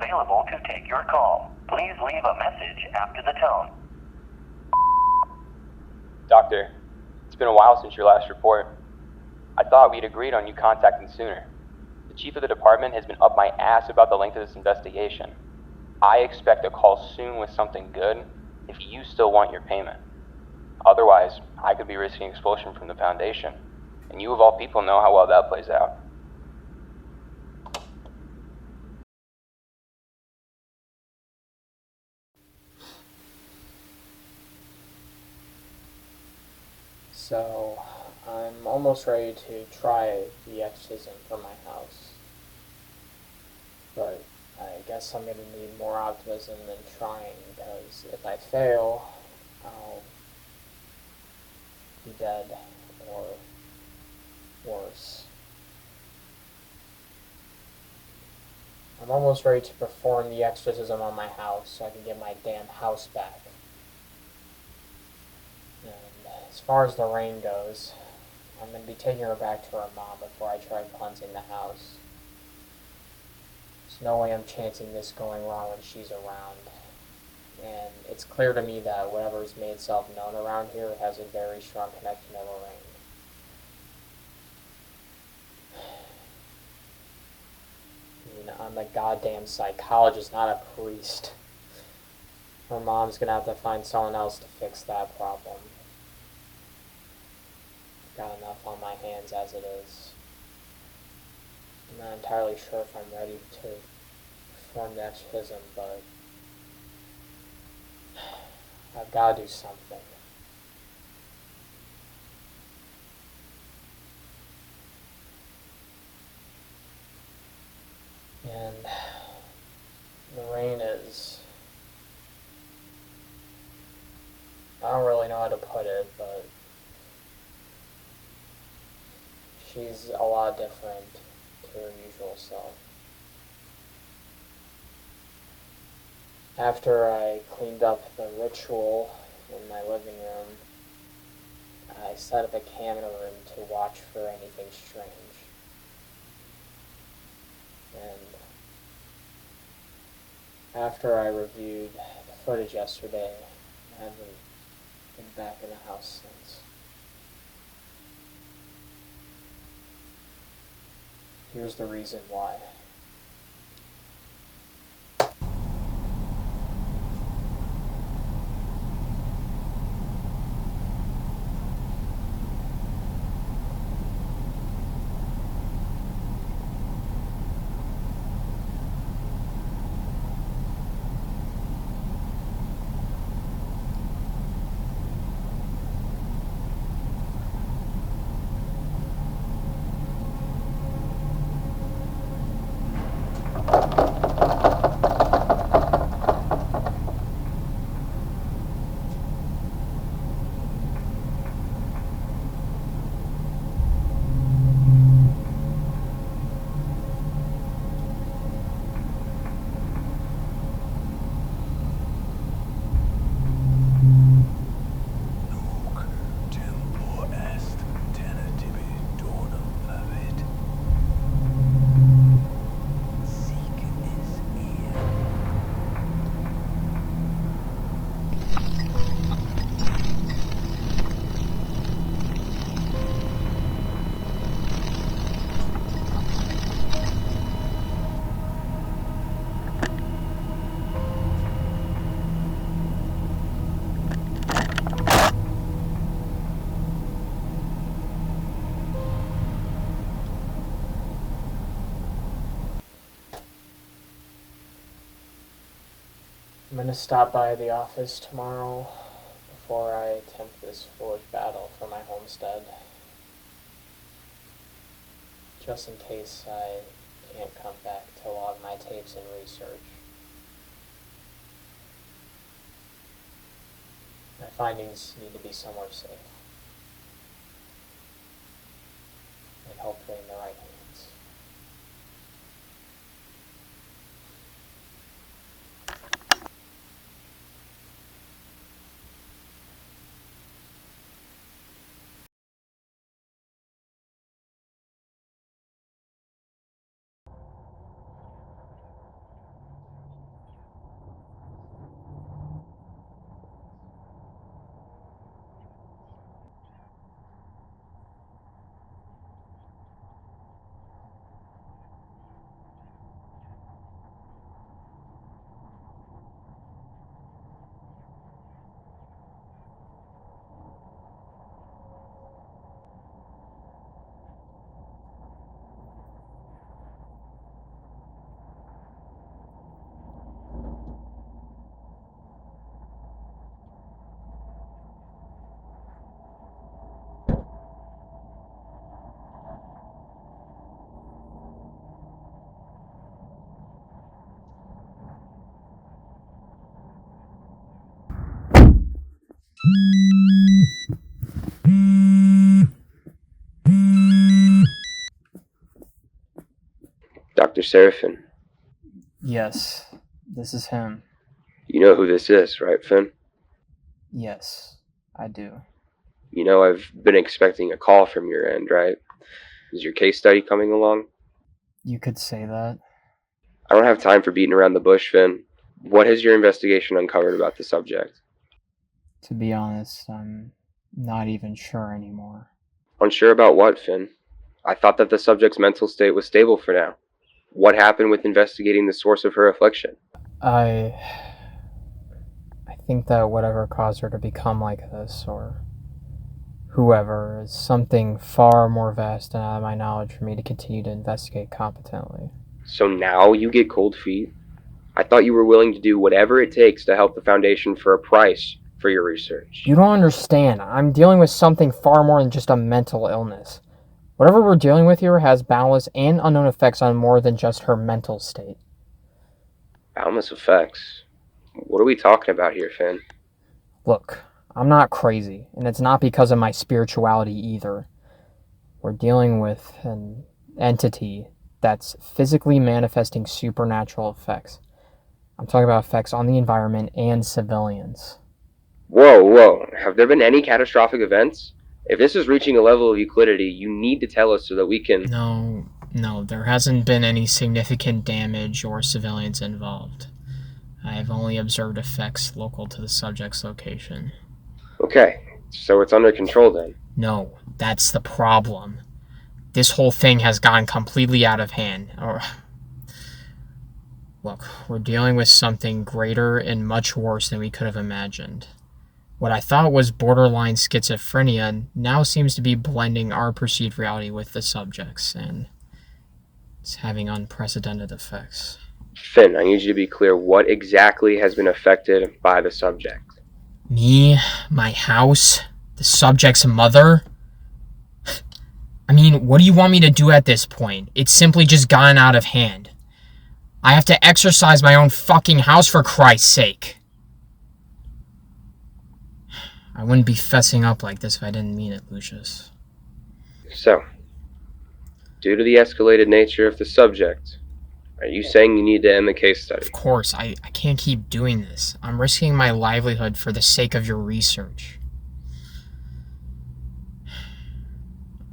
available to take your call. Please leave a message after the tone. Doctor, it's been a while since your last report. I thought we'd agreed on you contacting sooner. The chief of the department has been up my ass about the length of this investigation. I expect a call soon with something good if you still want your payment. Otherwise, I could be risking expulsion from the Foundation, and you of all people know how well that plays out. So, I'm almost ready to try the exorcism for my house. But I guess I'm going to need more optimism than trying, because if I fail, I'll be dead, or worse. I'm almost ready to perform the exorcism on my house so I can get my damn house back. And as far as Lorraine goes, I'm going to be taking her back to her mom before I try cleansing the house. There's no way I'm chancing this going wrong when she's around. And it's clear to me that whatever's made itself known around here has a very strong connection to Lorraine. I mean, I'm a goddamn psychologist, not a priest. Her mom's gonna have to find someone else to fix that problem. I've got enough on my hands as it is. I'm not entirely sure if I'm ready to perform the exorcism, but I've got to do something. And Lorraine is... I don't really know how to put it, but she's a lot different to her usual self. After I cleaned up the ritual in my living room, I set up a camera room to watch for anything strange. And after I reviewed the footage yesterday, I haven't been back in the house since. Here's the reason why. I'm going to stop by the office tomorrow before I attempt this foolish battle for my homestead. Just in case I can't come back to log my tapes and research. My findings need to be somewhere safe. And hopefully in the right hands. Dr. Seraphin? Yes, this is him. You know who this is, right, Finn? Yes, I do. You know I've been expecting a call from your end, right? Is your case study coming along? You could say that. I don't have time for beating around the bush, Finn. What has your investigation uncovered about the subject? To be honest, I'm not even sure anymore. Unsure about what, Finn? I thought that the subject's mental state was stable for now. What happened with investigating the source of her affliction? I think that whatever caused her to become like this, or whoever, is something far more vast and out of my knowledge for me to continue to investigate competently. So now you get cold feet? I thought you were willing to do whatever it takes to help the Foundation for a price for your research. You don't understand. I'm dealing with something far more than just a mental illness. Whatever we're dealing with here has boundless and unknown effects on more than just her mental state. Boundless effects? What are we talking about here, Finn? Look, I'm not crazy, and it's not because of my spirituality either. We're dealing with an entity that's physically manifesting supernatural effects. I'm talking about effects on the environment and civilians. Whoa. Have there been any catastrophic events? If this is reaching a level of euclidity, you need to tell us so that we can... No, there hasn't been any significant damage or civilians involved. I have only observed effects local to the subject's location. Okay, so it's under control then. No, that's the problem. This whole thing has gone completely out of hand. Look, we're dealing with something greater and much worse than we could have imagined. What I thought was borderline schizophrenia now seems to be blending our perceived reality with the subject's, and it's having unprecedented effects. Finn, I need you to be clear. What exactly has been affected by the subject? Me? My house? The subject's mother? I mean, what do you want me to do at this point? It's simply just gotten out of hand. I have to exercise my own fucking house, for Christ's sake. I wouldn't be fessing up like this if I didn't mean it, Lucius. So, due to the escalated nature of the subject, are you saying you need to end the case study? Of course, I can't keep doing this. I'm risking my livelihood for the sake of your research.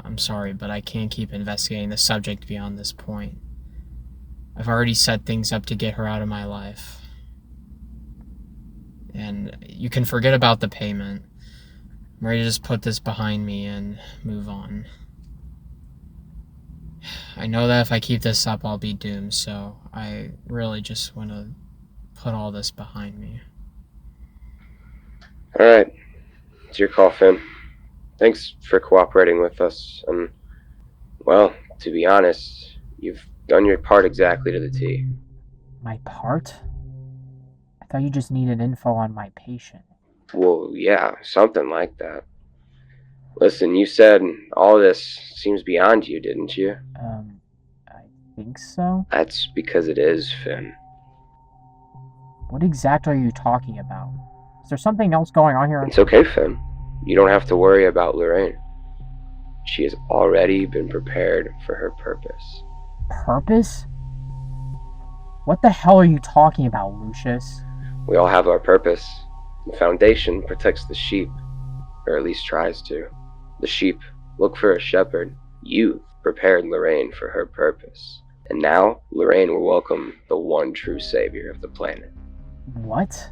I'm sorry, but I can't keep investigating the subject beyond this point. I've already set things up to get her out of my life. And you can forget about the payment. I'm ready to just put this behind me and move on. I know that if I keep this up, I'll be doomed, so I really just want to put all this behind me. Alright, it's your call, Finn. Thanks for cooperating with us, and, well, to be honest, you've done your part exactly to the T. My part? I thought you just needed info on my patient. Well, yeah, something like that. Listen, you said all this seems beyond you, didn't you? I think so? That's because it is, Finn. What exactly are you talking about? Is there something else going on here? It's okay, Finn. You don't have to worry about Lorraine. She has already been prepared for her purpose. Purpose? What the hell are you talking about, Lucius? We all have our purpose. The Foundation protects the sheep, or at least tries to. The sheep look for a shepherd. You've prepared Lorraine for her purpose. And now, Lorraine will welcome the one true savior of the planet. What?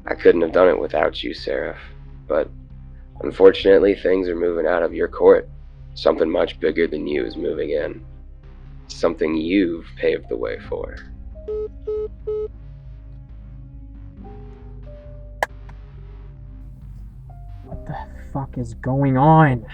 I couldn't have done it without you, Seraph. But unfortunately, things are moving out of your court. Something much bigger than you is moving in. Something you've paved the way for. What the fuck is going on?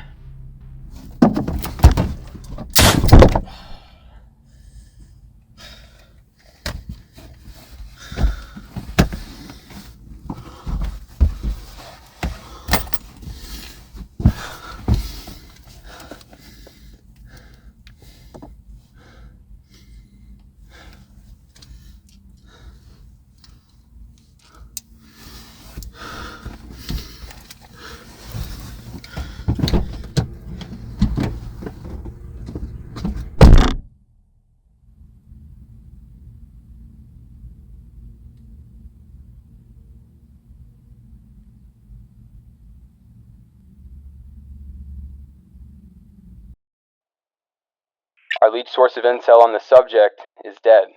Our lead source of intel on the subject is dead.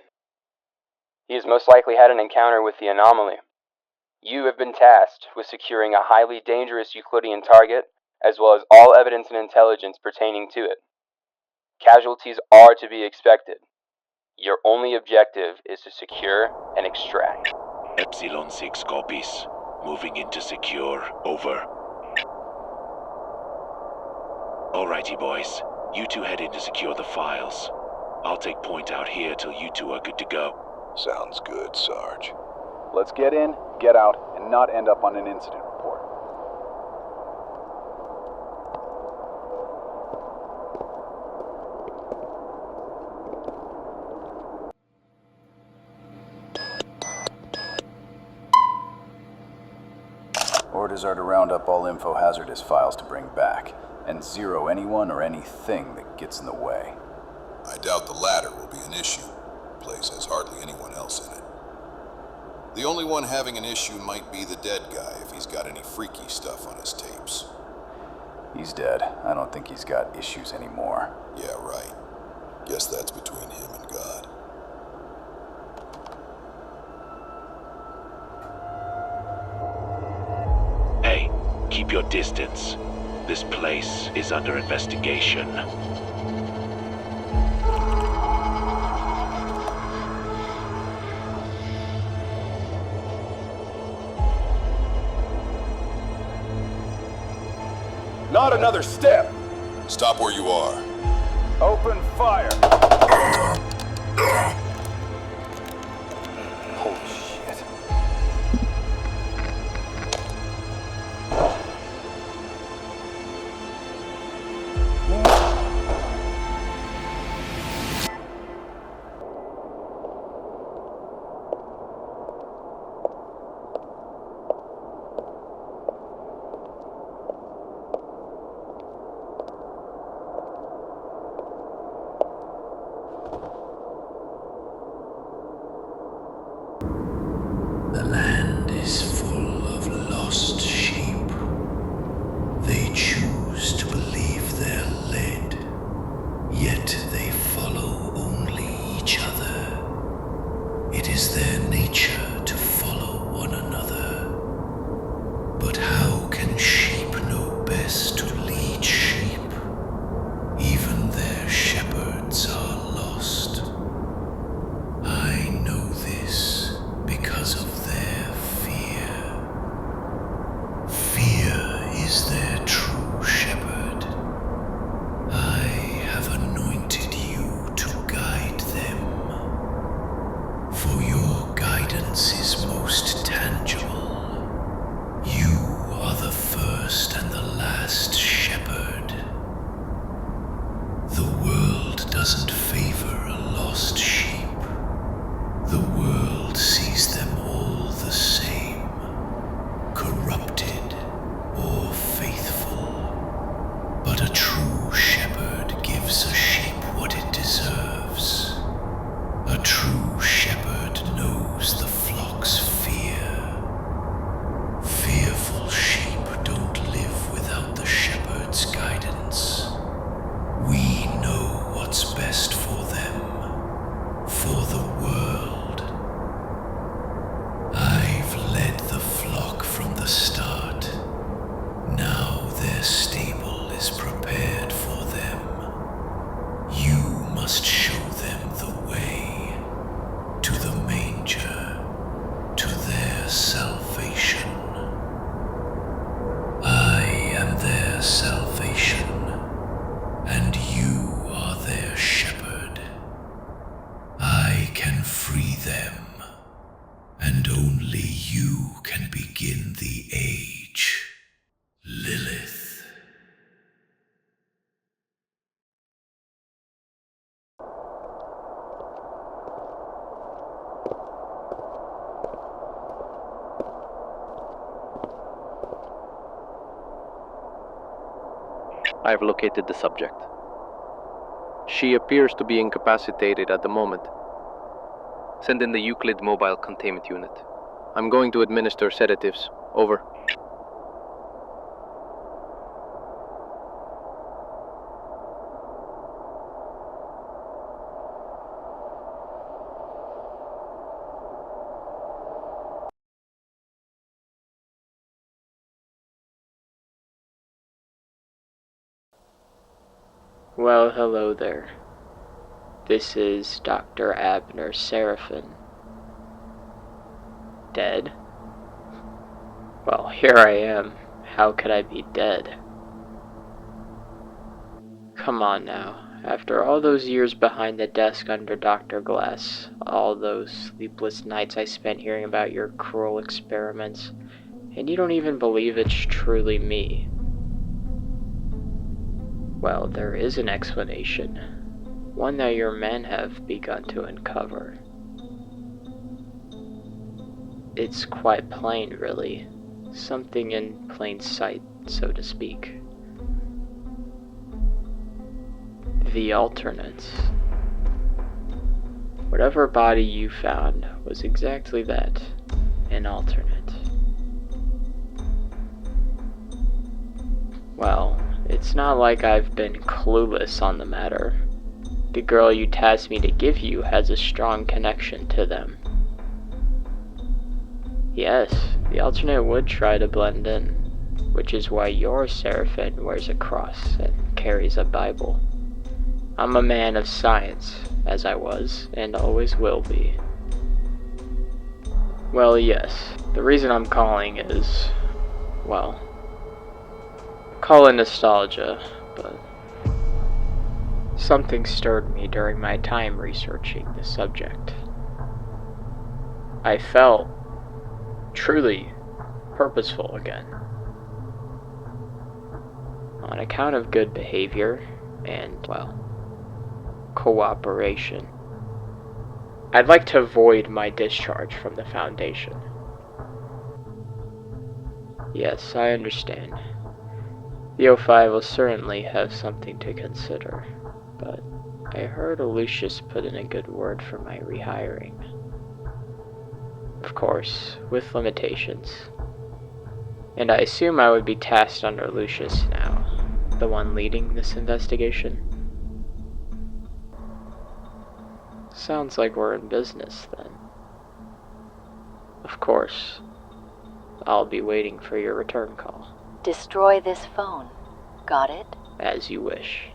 He has most likely had an encounter with the anomaly. You have been tasked with securing a highly dangerous Euclidean target, as well as all evidence and intelligence pertaining to it. Casualties are to be expected. Your only objective is to secure and extract. Epsilon 6 copies. Moving into secure. Over. Alrighty, boys. You two head in to secure the files. I'll take point out here till you two are good to go. Sounds good, Sarge. Let's get in, get out, and not end up on an incident report. Orders are to round up all info hazardous files to bring back, and zero anyone or anything that gets in the way. I doubt the latter will be an issue. The place has hardly anyone else in it. The only one having an issue might be the dead guy if he's got any freaky stuff on his tapes. He's dead. I don't think he's got issues anymore. Yeah, right. Guess that's between him and God. Hey, keep your distance. This place is under investigation. Not another step! Stop where you are. Open fire! Holy shit. The land is full of lost sheep. They choose to believe they're led, yet they follow only each other. It is their nature to follow one another. But how can sheep know best to lead sheep? Even their shepherds are lost. I know this because of their fear. Fear is their true shepherd. I have anointed you to guide them. For your guidance is most tangible. You are the first and the last shepherd. The world doesn't favor a lost sheep. The world sees them all the same, corrupted or faithful. But a true shepherd gives a sheep what it deserves. A true shepherd knows the flock's fear. Fearful sheep don't live without the shepherd's guidance. We know what's best for them, for the world. I've led the flock from the start. Now their stable is prepared for them. You must show them the way to the manger, to their salvation. I am their salvation, and you are their shepherd. I can free them, and only you can begin the age. Lilith. I have located the subject. She appears to be incapacitated at the moment. Send in the Euclid Mobile Containment Unit. I'm going to administer sedatives. Over. Well, hello there. This is Dr. Abner Seraphin. Dead? Well, here I am. How could I be dead? Come on now. After all those years behind the desk under Dr. Glass, all those sleepless nights I spent hearing about your cruel experiments, and you don't even believe it's truly me. Well, there is an explanation. One that your men have begun to uncover. It's quite plain, really. Something in plain sight, so to speak. The alternates. Whatever body you found was exactly that, an alternate. Well, it's not like I've been clueless on the matter. The girl you tasked me to give you has a strong connection to them. Yes, the alternate would try to blend in, which is why your Seraphin wears a cross and carries a Bible. I'm a man of science, as I was, and always will be. Well, yes, the reason I'm calling is, well, call it nostalgia, but something stirred me during my time researching the subject. I felt truly purposeful again. On account of good behavior and, well, cooperation. I'd like to void my discharge from the Foundation. Yes, I understand. The O5 will certainly have something to consider, but I heard Lucius put in a good word for my rehiring. Of course, with limitations. And I assume I would be tasked under Lucius now, the one leading this investigation. Sounds like we're in business, then. Of course. I'll be waiting for your return call. Destroy this phone. Got it? As you wish.